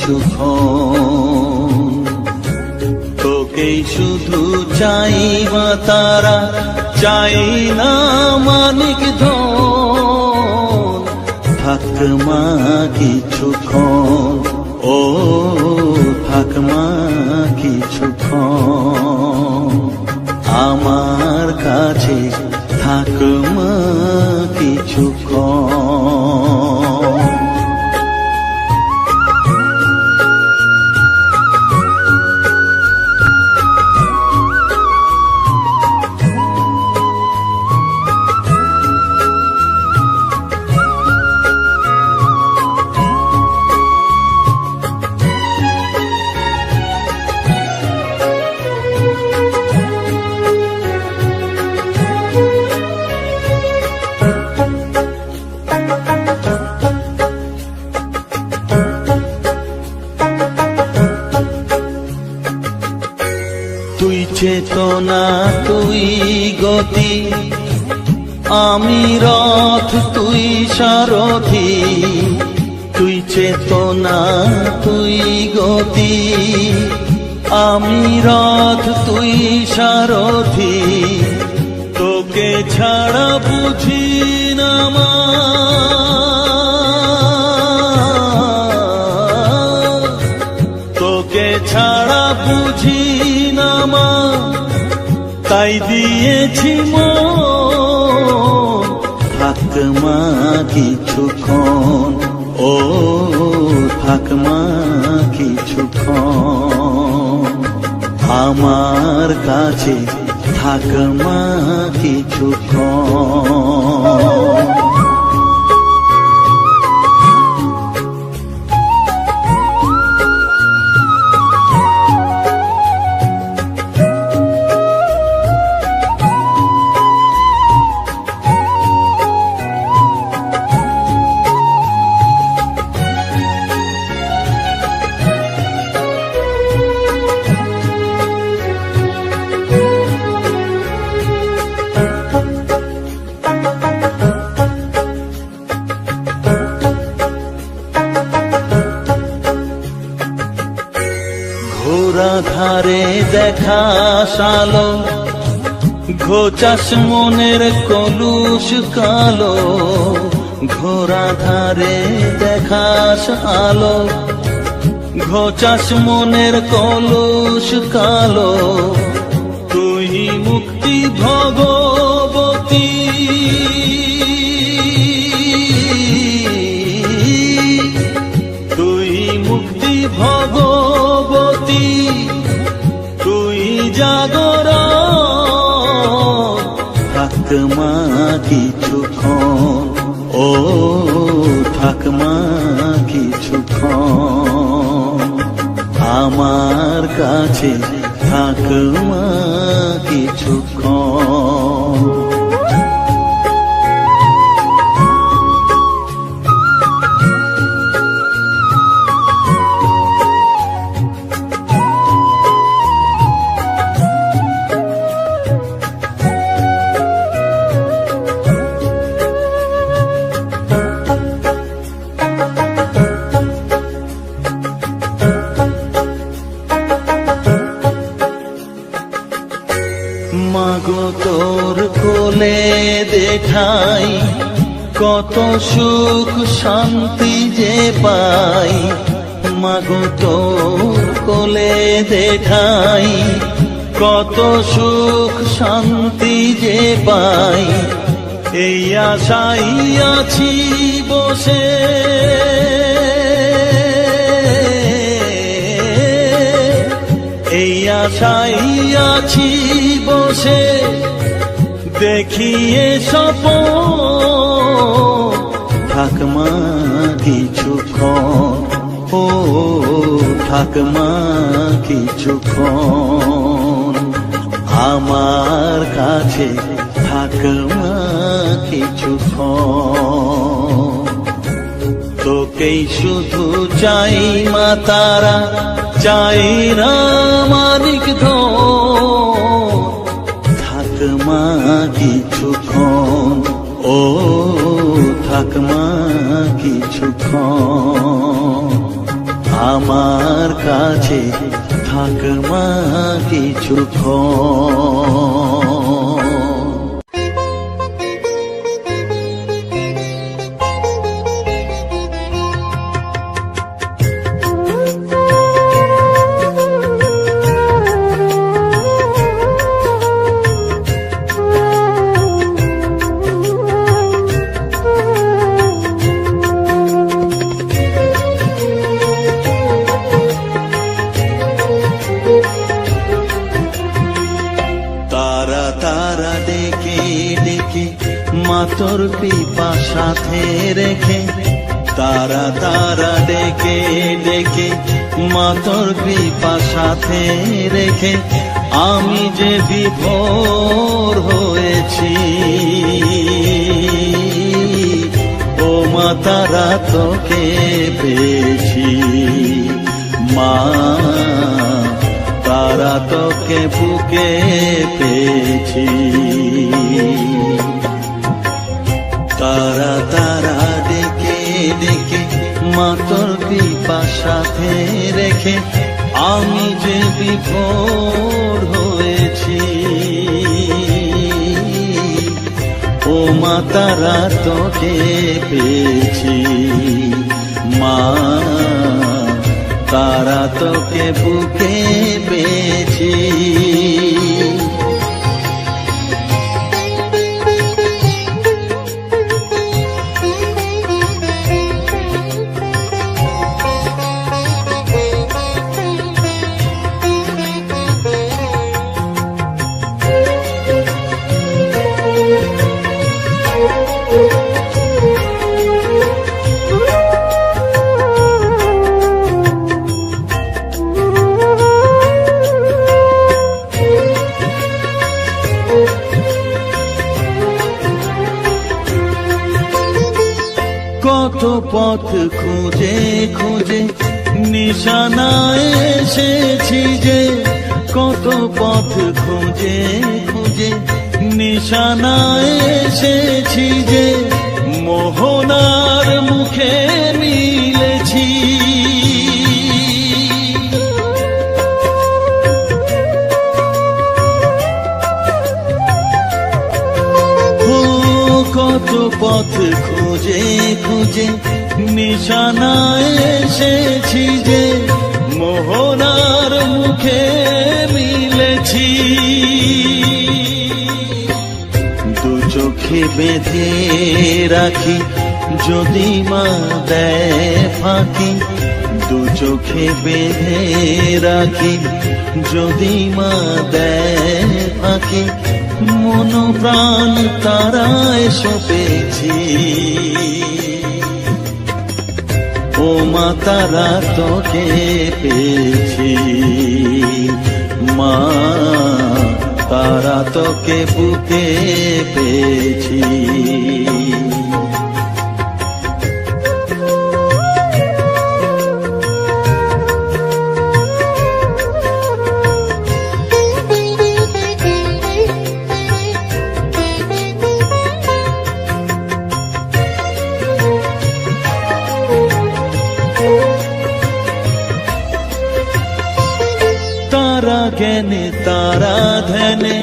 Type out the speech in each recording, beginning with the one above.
কিছুক্ষণ। তোকেই শুধু চাই মা তারা, চাই না মানিক ধন। থাক মা কিছুক্ষণ, ও থাক মা কিছুক্ষণ আমার কাছে, থাক মা কিছুক্ষণ। তুই চেতনা, তুই গতি, আমি রথ, তুই সারথি। তুই চেতনা, তুই গতি, আমি রথ, তুই সারথি। তোকে ছাড়া বুঝি না মা, তোকে ছাড়া বুঝি না মা, তাই দিয়েছি মন। থাক মা কিছুক্ষণ, ও থাক মা কিছুক্ষণ আমার কাছে, থাক মা কিছুক্ষণ। ঘোরা ধারে দেখা সালো, ঘোচাস মনের কলুষ কালো। ঘোরা ধারে দেখাস আলো, ঘোচাস মনের কলুষ কালো। তুই মুক্তি ভগবতী, তুই মুক্তি ভগবতী, তুই জাগরণ। থাক মা কিছুক্ষণ, ও থাক মা কিছুক্ষণ আমার কাছে, থাক মা কিছুক্ষণ। মাগো তোর কোলে দেখাই, কত সুখ শান্তি যে পাই। মাগো তোর কোলে দেখাই, কত সুখ শান্তি যে পাই। এই আশাই আছি বসে, এই আশাই আছি বসে, দেখিয়ে স্বপন। থাক মা কিছুক্ষণ, ও থাক মা কিছুক্ষণ আমার কাছে, থাক মা কিছুক্ষণ। তোকেই শুধু চাই মা তারা, চাই না মানিক ধন। থাক মা কিছুক্ষণ, ও থাক মা কিছুক্ষণ আমার কাছে থাক মা কিছুক্ষণ। তারা তারা ডেকে ডেকে মা তোর কৃপা সাথে রেখে, তারা তারা ডেকে ডেকে মা তোর কৃপা সাথে রেখে, আমি যে বিভোর হয়েছি। ও মা তারা তোকে পেয়েছি, মা তারা তোকে বুকে পেয়েছি। তারা তারা ডেকে ডেকে মা তোর কৃপা সাথে রেখে, আমি যে বিভোর হয়েছি। ও মা তারা তোকে পেয়েছি, মা তারা তোকে বুকে পেয়েছি। কত পথ খুঁজে খুঁজে নিশানায় এসেছি যে, কত পথ খুঁজে খুঁজে নিশানায় এসেছি যে, মোহনার মুখে মিলেছি। কত পথ খুঁজে খুঁজে নিশানায় এসেছি যে, মোহনার মুখে মিলেছি। দু চোখে বেঁধে রাখি যদি মা দেয় ফাঁকি, দু চোখে বেঁধে রাখি যদি মা দেয় ফাঁকি, মন প্রাণ তারায় সপেছি। ও মা তারা তোকে পেয়েছি, মা তারা তোকে বুকে পেয়েছি। তারা জ্ঞানে তারা ধ্যানে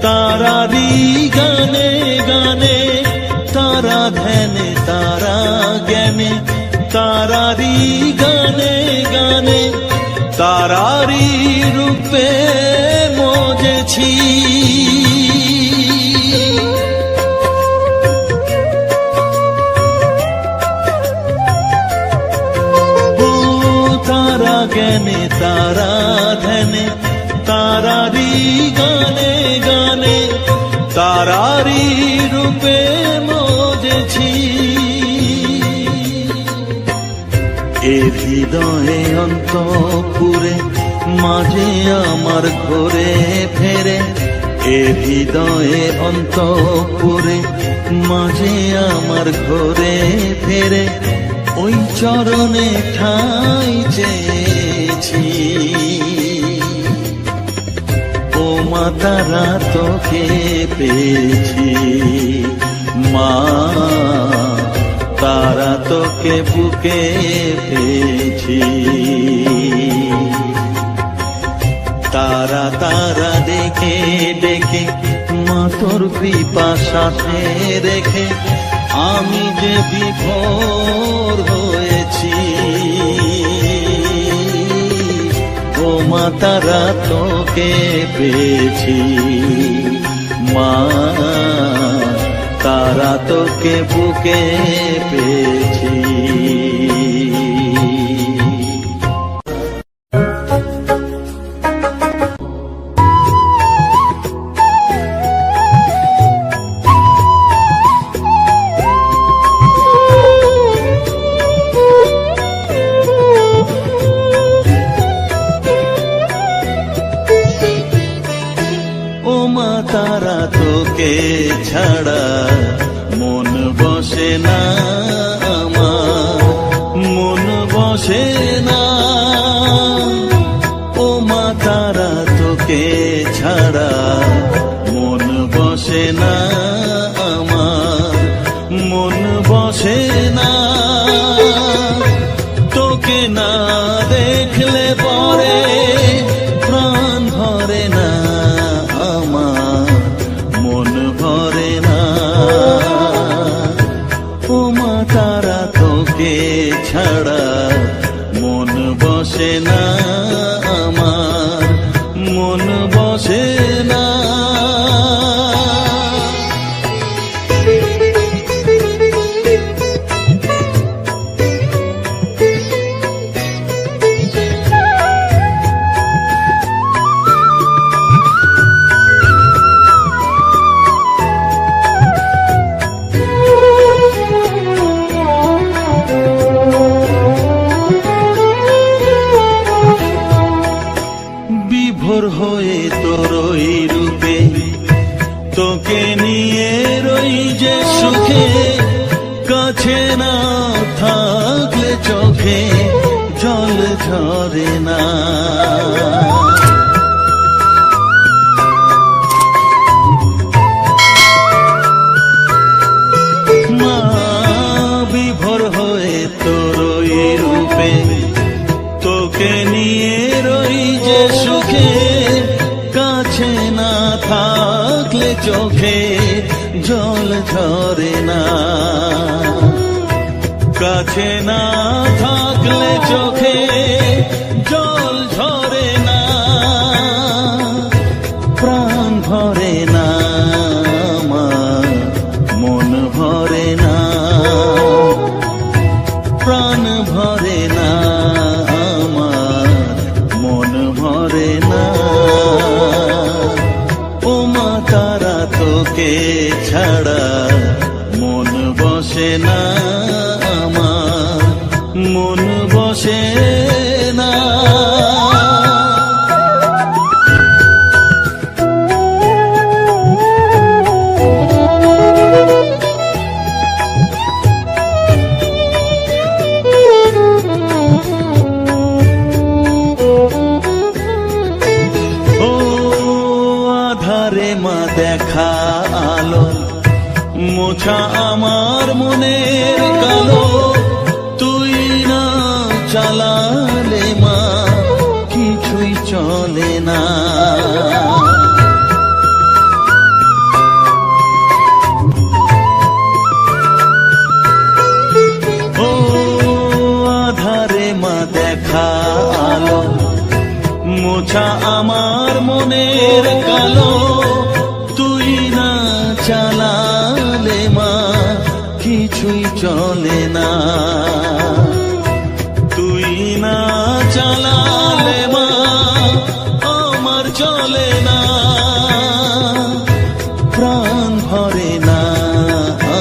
তারারি গানে গানে, তারা ধ্যানে তারা জ্ঞানে তারারি গানে গানে, তারারি রূপে মজেছি। তারা জ্ঞানে তারা ধ্যানে তারারি গানে গানে, তারারি রূপে মজেছি। এ হৃদয়ে অন্তপুরে মাঝে আমার ঘরে ফেরে, এ হৃদয়ে অন্তপুরে মাঝে আমার ঘরে ফেরে, ওই চরণে ঠাঁই চেয়েছি। ও মা তারা তোকে পেয়েছি, মা তারা তোকে বুকে পেয়েছি। তারা তারা ডেকে ডেকে মা তোর কৃপা সাথে রেখে আমি যে বিভোর হয়েছি। ও মা তারা তোকে পেয়েছি, মা তারা তোকে বুকে পেয়েছি। ও মা তারা তোকে ছাড়া মন বসে না আমার, মন বসে না। ও মা তারা তোকে ছাড়া মন বসে না আমার, মন বসে না। তোকে না দেখলে পরে প্রাণ ভরে না আমার, মন ভরে না। ও মা তারা তোকে ছাড়া মন বসে না আমার, মন বসে না। বিভোর হয়ে তোরই রূপে তোকে নিয়ে রই যে সুখে, কাছে না থাকলে চোখে জল ঝরে না। মা বিভোর হয়ে তোরই রূপে তোকে নিয়ে রই যে সুখে, কাছে না থাকলে চোখে জল ঝরে না। কাছে না থাকলে চোখে জল ঝরে না, প্রাণ ভরে না আমার, মন ভরে না, প্রাণ ভরে না আমার, মন ভরে না। ও মা তারা তোকে ছাড়া মন বসে না আমার, মন বসে না। আধারে মা দেখা আলো মোছা আমার মনের কালো, তুই না চালালে মা কিছুই চলে না। ও আধারে মা দেখা আলো মোছা আমার মনের কালো, তুই না চালালে মা কিছুই চলে না। তুই না চালালে মা আমার চলে না, প্রাণ ভরে না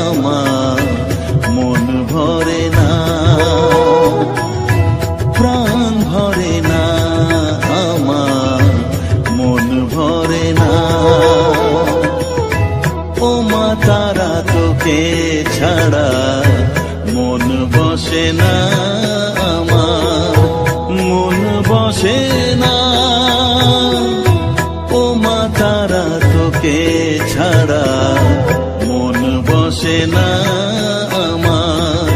আমার, মন ভরে না, প্রাণ ভরে না আমার, মন ভরে না। ও মা তারা তোকে ছাড়া মন বসে না আমার, মন বসে না। ও মা তারা তোকে ছাড়া মন বসে না আমার,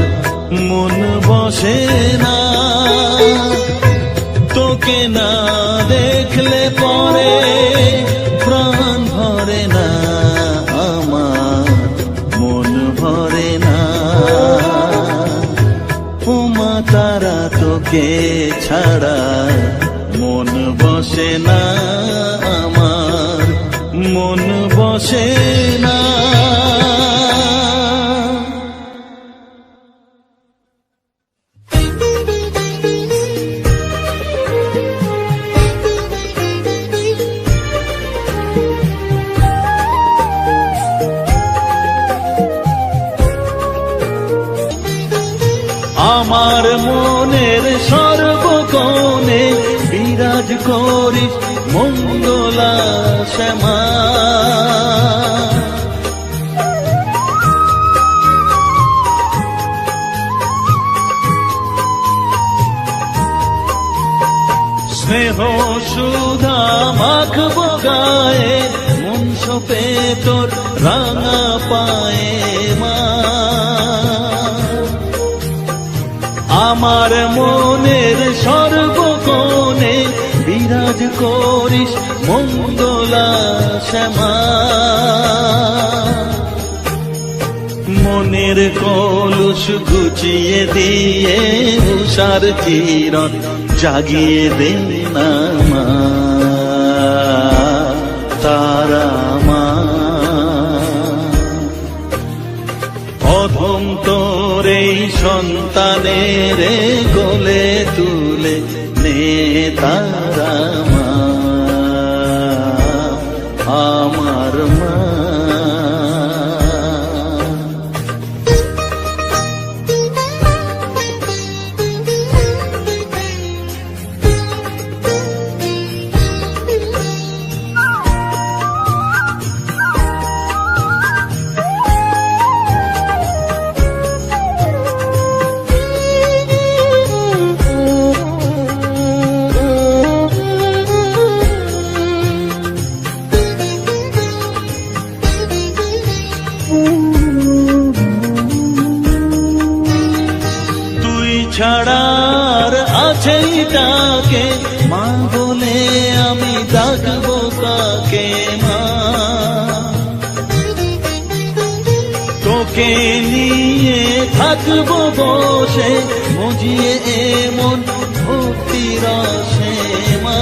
তোকে না দেখলে পরে প্রাণ ভরে না আমার, মন ভরে না। ও মা তারা তোকে ছাড়া মন বসে না আমার, মন বসে না। আমার মনের সর্বকোণে বিরাজ করিস মঙ্গলা শ্যামা। স্নেহ সুধা মাখবো গায়ে, মন সপে তোর রাঙা পায়ে মা। আমার মনের সর্বকোণে বিরাজ করিস মঙ্গলা শ্যামা। মনের কলুষ ঘুচিয়ে দিয়ে উষার কিরণ জাগিয়ে দে না মা তারা মা। অধম তোর এই সন্তানের কোলে তুলে নে তারা মা আমার মা। ছাড়ার আছেই তাকে মা বলে আমি ডাকবো কাকে মা। তোকে নিয়ে থাকবো বসে মজিয়ে এমন ভক্তি রসে মা।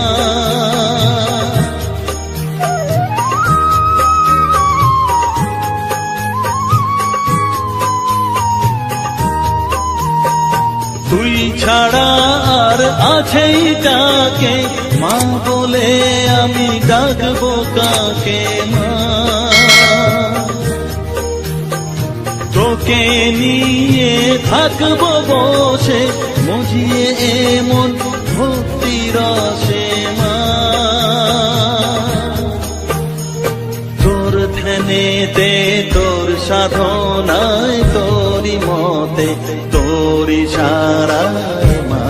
তুই ছাড়া আর আছেই তাকে মা বলে আমি ডাকবো কাকে মা। তোকে নিয়ে থাকবো বসে মজিয়ে এমন ভক্তি রসে মা। তোর ধ্যানেতে তোর সাধনায় তোরি মতে তোরি সারায় মা।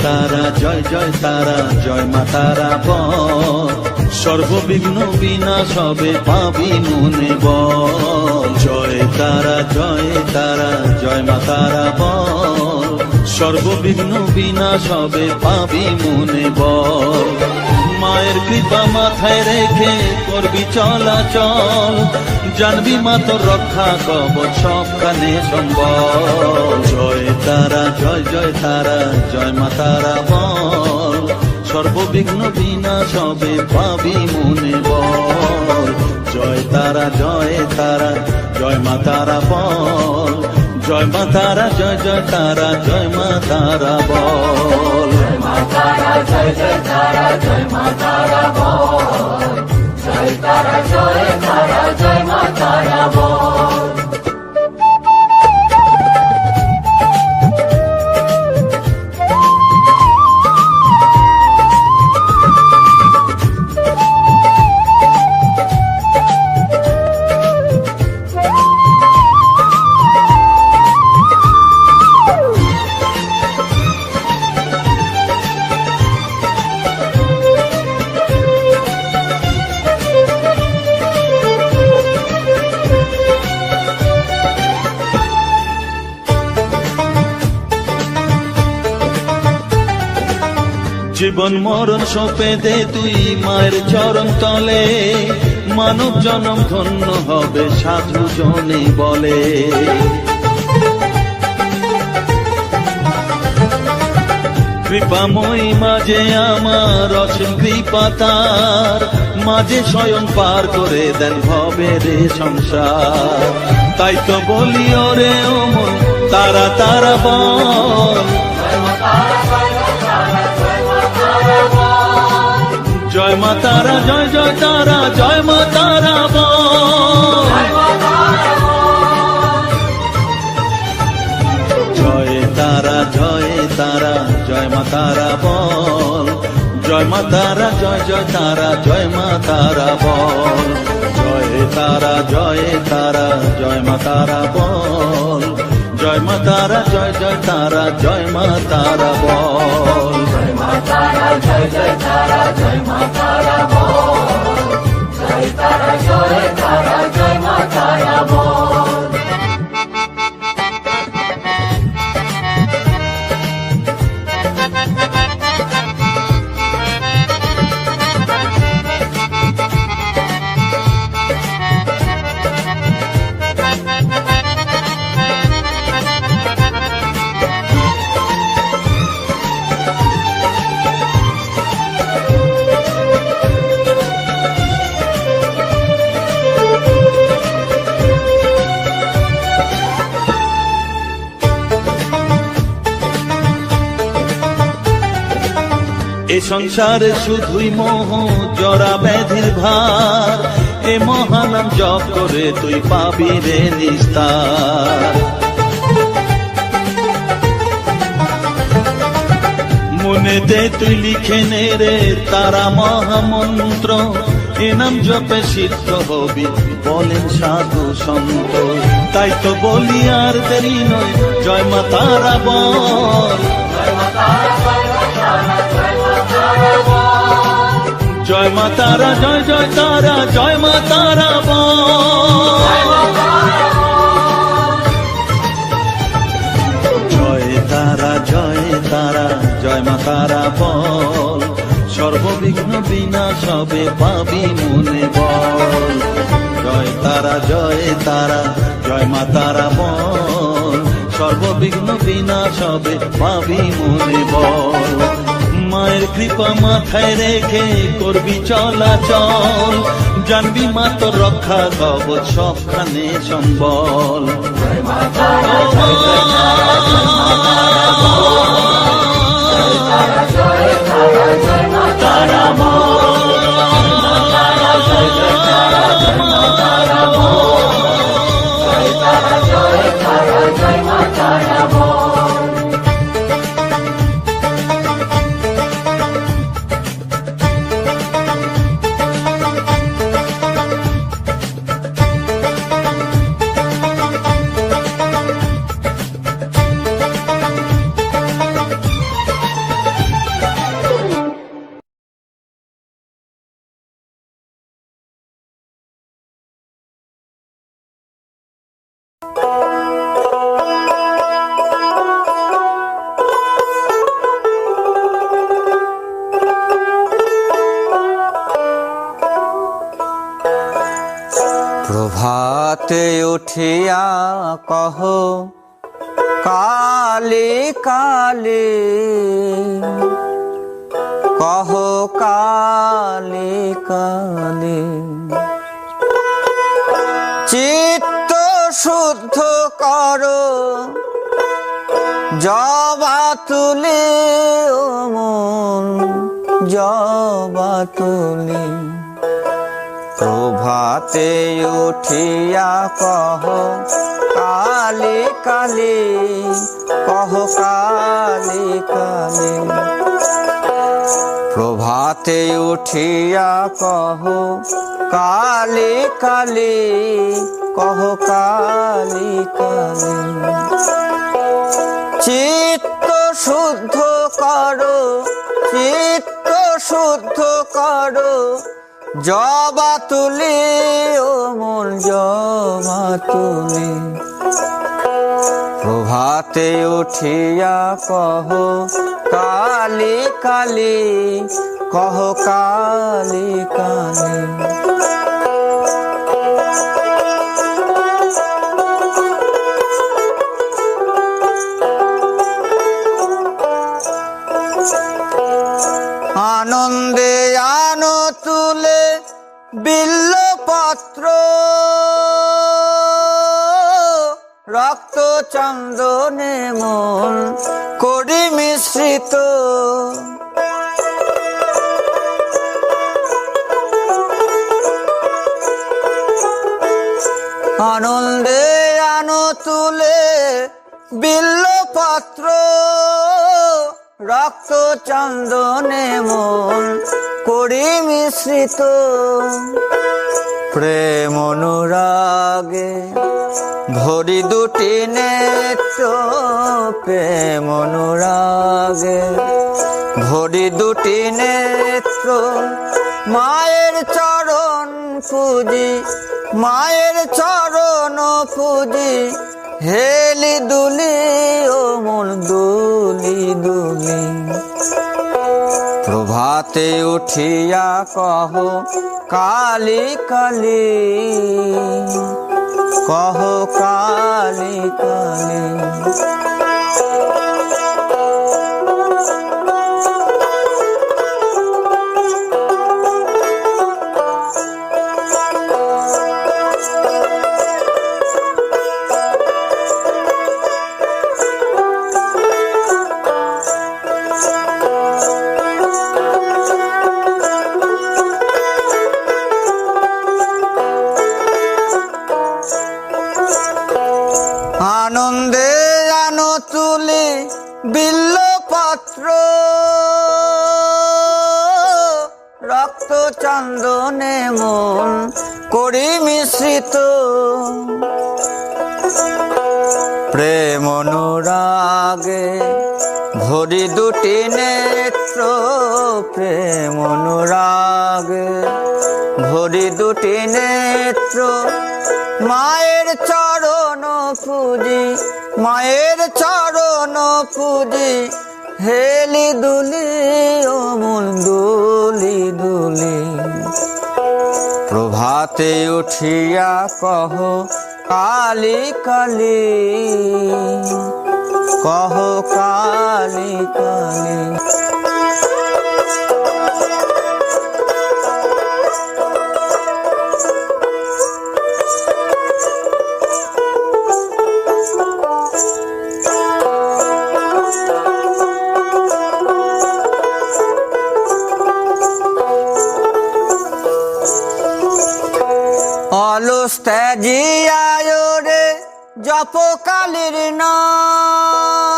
তারা জয় জয় তারা জয় মা তারা বল। সর্ববিঘ্ন বিনাশ হবে পাবি মনে বল। জয় তারা জয় তারা জয় মা তারা বল। সর্ববিঘ্ন বিনাশ হবে পাবি মনে বল। মায়ের কৃপা মাথায় রেখে করবি চলাচল। জানবি মা তোর রক্ষা কবচ সবখানে সম্বল। জয় তারা জয় জয় তারা জয় মা তারা বল। সর্ববিঘ্ন বিনাশ হবে পাবি মনে বল। জয় তারা জয় তারা জয় মা তারা বল, জয় মা তারা জয় জয় তারা জয় মা তারা বল। জয় মা তারা জয় জয় তারা জয় মা তারা বল, জয় তারা জয় তারা জয় মা তারা বল। জীবন মরণ সঁপে দে তুই মায়ের চরণ তলে, মানব জনম ধন্য হবে সাধু জনে বলে। কৃপাময়ী মাঝে আমার অসীম কৃপা তার, মাঝে স্বয়ং পার করে দেন ভবের সংসার। তাই তো বলি ওরে ও মন তারা তারা বল, জয় মা তারা জয় জয় তারা জয় মা তারা বল। জয় তারা জয় তারা জয় মা তারা বল, জয় মা তারা জয় জয় তারা জয় মা তারা বল। জয় তারা জয় তারা জয় মা তারা বল, জয় মা তারা জয় জয় তারা জয় মা তারা বল। জয় মা তারা জয় জয় তারা জয় মা তারা বল, জয় তারা জয় তারা জয় মা তারা বল। এ সংসারে শুধুই মোহ জরা ব্যাধির ভার, এ মহানাম জপ করে তুই পাবি রে নিস্তার। মনে দে তুই লিখে নে রে তারা মহামন্ত্র, এ নাম জপে সিদ্ধ হবি বলেন সাধু সন্ত। তাই তো বলি আর দেরি নয় জয় মা তারা বল, জয় মা তারা জয় জয় তারা জয় মা তারা বল। জয় তারা জয় তারা জয় মা তারা বল, সর্ববিঘ্ন বিনাশ হবে পাবি মনে বল। জয় তারা জয় তারা জয় মা তারা বল, সর্ববিঘ্ন বিনাশ হবে পাবি মনে বল। মায়ের কৃপা মাথায় রেখে করবি চলাচল, জানবি মা তোর রক্ষা কবচ সবখানে সম্বল। জয় মা তারা জয় জয় তারা জয় মা তারা বল, জয় তারা জয় তারা জয় মা তারা বল। জয় মা তারা জয় জয় তারা জয় মা তারা বল, জয় তারা জয় তারা জয় মা তারা বল। প্রভাতে উঠিয়া কহ কালে কালে কহ কালি কালি। চিত্ত শুদ্ধ করো জবা তুলি ও মন জবা তুলি। প্রভাতে উঠিয়া কহ কালি কালি, কহ কালি কালি। প্রভাতে উঠিয়া কহ কালি কালি, কহ কালি কালি। চিত্ত শুদ্ধ করো, চিত্ত শুদ্ধ করো জবা তুলি ও মন জবা তুলি। প্রভাতে উঠিয়া কহ কালি কালি, কহ কালি কালি। আনন্দে আনো তুলে বিল্লপত্র, রক্ত চন্দনে মন করি মিশ্রিত। আনন্দে আনো তুলে বিল্লপত্র, রক্ত চন্দনে মন করি মিশ্রিত। প্রেম অনুরাগে ভরি দুটি নেত্র, প্রেম অনুরাগে ভরি দুটি নেত্র। মায়ের চরণ পুজি, মায়ের চরণ পুজি, হেলি দুলি ও মন দুলি দুলি। প্রভাতে উঠিয়া কহ কালি কালি, কহ কালি কালি। আনন্দে আনো তুলি বিল্লপত্র, রক্ত চন্দনে মন করি মিশ্রিত। প্রেম অনুরাগে ভরি দুটি নেত্র, প্রেম অনুরাগে ভরি দুটি নেত্র। মায়ের চরণ পুজি, মায়ের চরণ পুজি, হেলি দুলি ও মন দুলি দুলি। প্রভাতে উঠিয়া কহ কালি কালি, কহ কালি কালি। অলস ত্যাজিয়ায় রে জপ কালীর নাম,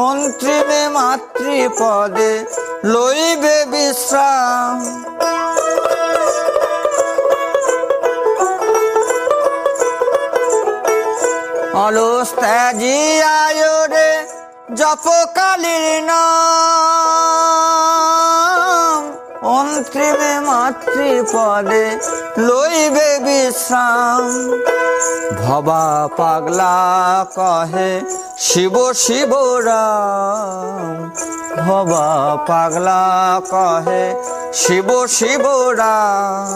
অন্তিমে মাতৃপদে লইবে বিশ্রাম। অলস ত্যাজিয়ায় রে জপ কালীর নাম, অন্তিমে মাতৃপদে লইবে বিশ্রাম। ভবা পাগলা কহে শিব শিব রাম, ভবা পাগলা কহে শিব শিব রাম।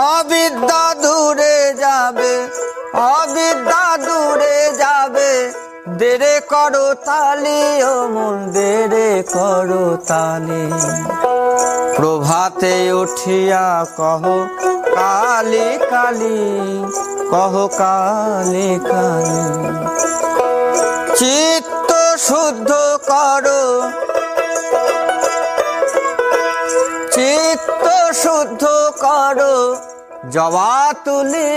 অবিদ্যা দূরে যাবে, অবিদ্যা দূরে যাবে, দেরে করো তালি ও মন দেরে করো তালি প্রভাতে উঠিয়া কহ কালি কালি কহ কালি কালি চিত্ত শুদ্ধ করো চিত্ত শুদ্ধ করো জবা তুলি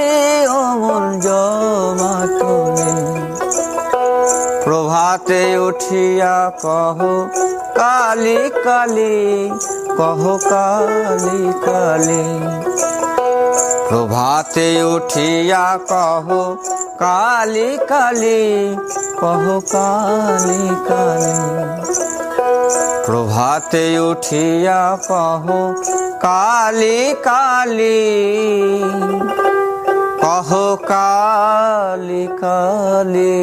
ও মন জবা তুলি প্রভাতে উঠিয়া কহ কালি কালি কহ কালি কালি প্রভাতে উঠিয়া কহ কালি কালি কহ কালি কালি প্রভাতে উঠিয়া কহ কালি কালি কহ কালি কালি।